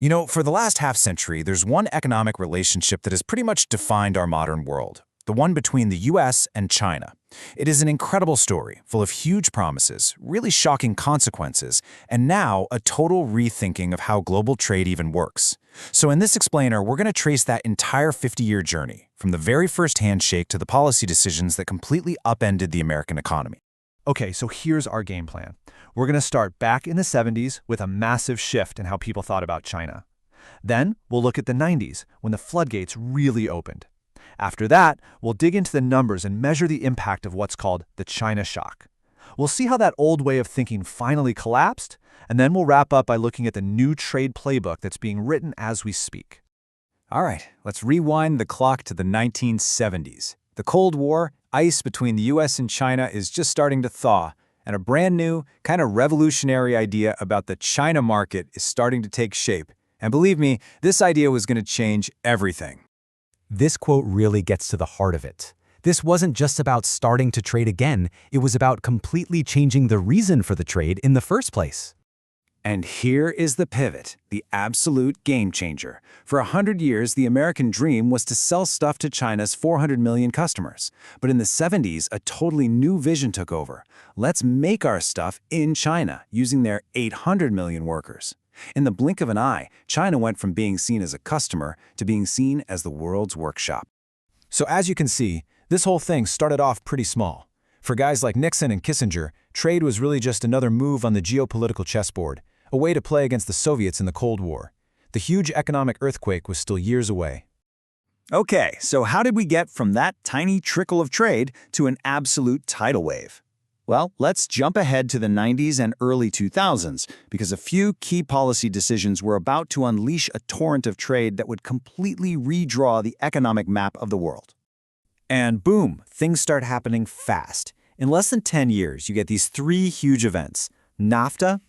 You know, for the last half-century, there's one economic relationship that has pretty much defined our modern world, the one between the US and China. It is an incredible story, full of huge promises, really shocking consequences, and now a total rethinking of how global trade even works. So in this explainer, we're going to trace that entire 50-year journey, from the very first handshake to the policy decisions that completely upended the American economy. Okay, so here's our game plan. We're going to start back in the 70s with a massive shift in how people thought about China. Then we'll look at the 90s, when the floodgates really opened. After that, we'll dig into the numbers and measure the impact of what's called the China shock. We'll see how that old way of thinking finally collapsed, and then we'll wrap up by looking at the new trade playbook that's being written as we speak. All right, let's rewind the clock to the 1970s. The Cold War, ice between the US and China, is just starting to thaw, and a brand new, kind of revolutionary idea about the China market is starting to take shape. And believe me, this idea was going to change everything. This quote really gets to the heart of it. This wasn't just about starting to trade again, it was about completely changing the reason for the trade in the first place. And here is the pivot, the absolute game changer. For 100 years, the American dream was to sell stuff to China's 400 million customers. But in the 70s, a totally new vision took over. Let's make our stuff in China, using their 800 million workers. In the blink of an eye, China went from being seen as a customer to being seen as the world's workshop. So as you can see, this whole thing started off pretty small. For guys like Nixon and Kissinger, trade was really just another move on the geopolitical chessboard, a way to play against the Soviets in the Cold War. The huge economic earthquake was still years away. Okay, so how did we get from that tiny trickle of trade to an absolute tidal wave? Well, let's jump ahead to the 90s and early 2000s, because a few key policy decisions were about to unleash a torrent of trade that would completely redraw the economic map of the world. And boom, things start happening fast. In less than 10 years, you get these three huge events: NAFTA,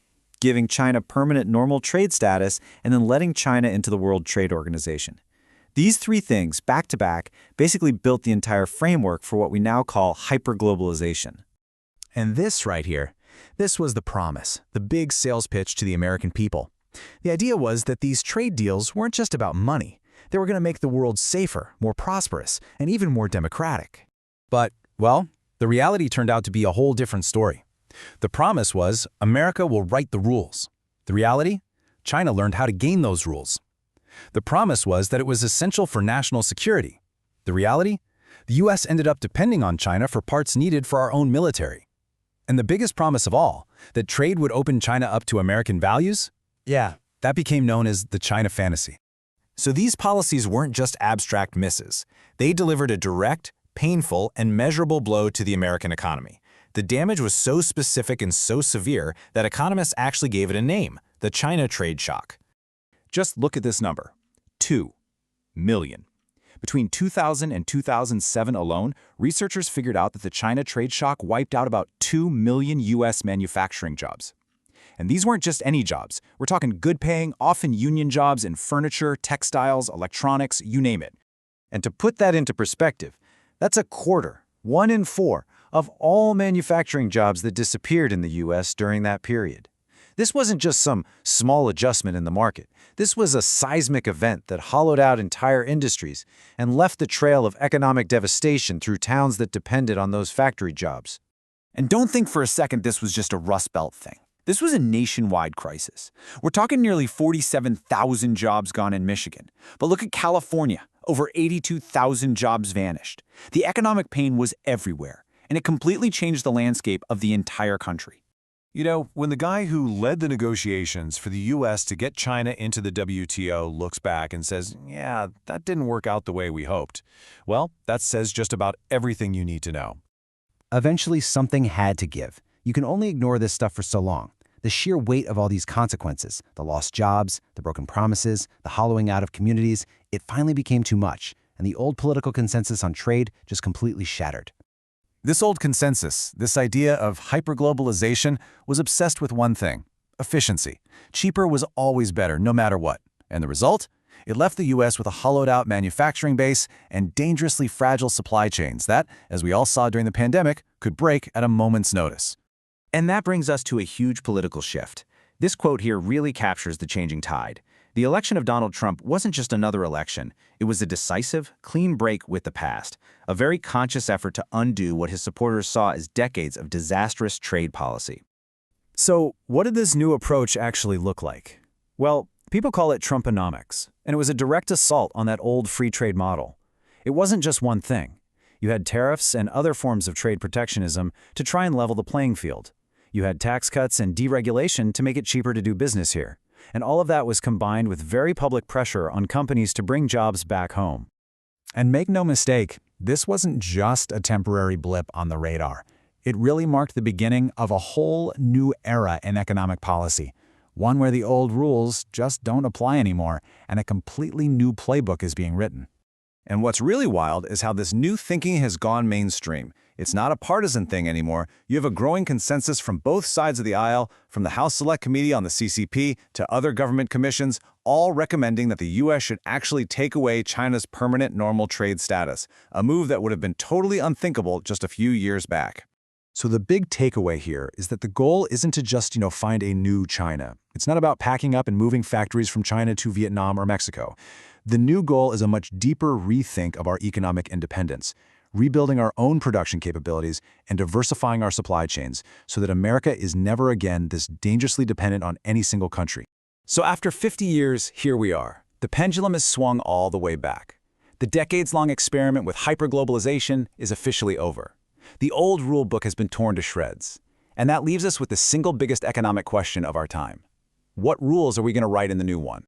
giving China permanent normal trade status, and then letting China into the World Trade Organization. These three things, back to back, basically built the entire framework for what we now call hyperglobalization. And this right here, this was the promise, the big sales pitch to the American people. The idea was that these trade deals weren't just about money. They were going to make the world safer, more prosperous, and even more democratic. But, well, the reality turned out to be a whole different story. The promise was America will write the rules. The reality? China learned how to gain those rules. The promise was that it was essential for national security. The reality? The US ended up depending on China for parts needed for our own military. And the biggest promise of all, that trade would open China up to American values? Yeah, that became known as the China fantasy. So these policies weren't just abstract misses. They delivered a direct, painful, and measurable blow to the American economy. The damage was so specific and so severe that economists actually gave it a name, the China trade shock. Just look at this number, 2 million. Between 2000 and 2007 alone, researchers figured out that the China trade shock wiped out about 2 million US manufacturing jobs. And these weren't just any jobs. We're talking good-paying, often union jobs in furniture, textiles, electronics, you name it. And to put that into perspective, that's a quarter, 1 in 4, of all manufacturing jobs that disappeared in the US during that period. This wasn't just some small adjustment in the market. This was a seismic event that hollowed out entire industries and left a trail of economic devastation through towns that depended on those factory jobs. And don't think for a second this was just a Rust Belt thing. This was a nationwide crisis. We're talking nearly 47,000 jobs gone in Michigan. But look at California. Over 82,000 jobs vanished. The economic pain was everywhere, and it completely changed the landscape of the entire country. You know, when the guy who led the negotiations for the U.S. to get China into the WTO looks back and says, yeah, that didn't work out the way we hoped, well, that says just about everything you need to know. Eventually, something had to give. You can only ignore this stuff for so long. The sheer weight of all these consequences, the lost jobs, the broken promises, the hollowing out of communities, it finally became too much, and the old political consensus on trade just completely shattered. This old consensus, this idea of hyperglobalization, was obsessed with one thing: efficiency. Cheaper was always better, no matter what. And the result? It left the U.S. with a hollowed-out manufacturing base and dangerously fragile supply chains that, as we all saw during the pandemic, could break at a moment's notice. And that brings us to a huge political shift. This quote here really captures the changing tide. The election of Donald Trump wasn't just another election. It was a decisive, clean break with the past, a very conscious effort to undo what his supporters saw as decades of disastrous trade policy. So, what did this new approach actually look like? Well, people call it Trumponomics, and it was a direct assault on that old free trade model. It wasn't just one thing. You had tariffs and other forms of trade protectionism to try and level the playing field. You had tax cuts and deregulation to make it cheaper to do business here. And all of that was combined with very public pressure on companies to bring jobs back home. And make no mistake, this wasn't just a temporary blip on the radar. It really marked the beginning of a whole new era in economic policy, one where the old rules just don't apply anymore, and a completely new playbook is being written. And what's really wild is how this new thinking has gone mainstream. It's not a partisan thing anymore. You have a growing consensus from both sides of the aisle, from the House Select Committee on the CCP to other government commissions, all recommending that the U.S. should actually take away China's permanent normal trade status, a move that would have been totally unthinkable just a few years back. So the big takeaway here is that the goal isn't to just, find a new China. It's not about packing up and moving factories from China to Vietnam or Mexico. The new goal is a much deeper rethink of our economic independence, rebuilding our own production capabilities and diversifying our supply chains so that America is never again this dangerously dependent on any single country. So after 50 years, here we are. The pendulum has swung all the way back. The decades-long experiment with hyperglobalization is officially over. The old rule book has been torn to shreds. And that leaves us with the single biggest economic question of our time. What rules are we going to write in the new one?